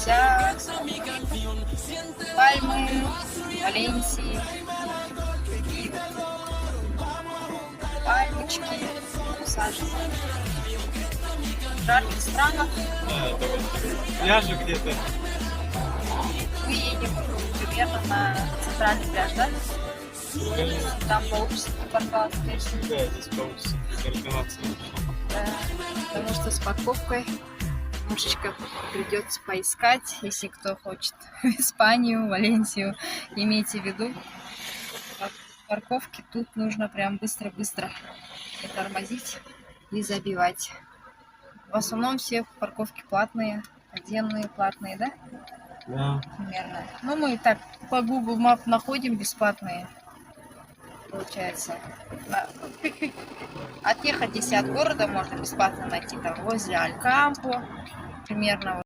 нельзя. Пальмы, Валенсии, такие пальмочки, сажи. В жарких странах Да, это вот пляжи где-то. мы едем примерно на центральный пляж, да? Там получится парковаться, конечно. Да, здесь получится парковаться. Да, потому что с парковкой немножечко придется поискать, если кто хочет в Испанию, Валенсию, имейте в виду, парковки тут нужно прям быстро-быстро не тормозить и забивать. В основном все парковки платные, подземные платные, да? Да. Примерно. Ну, мы так по Google Map находим бесплатные, получается. Отъехать 10 от города можно бесплатно найти там возле Алькампо, примерно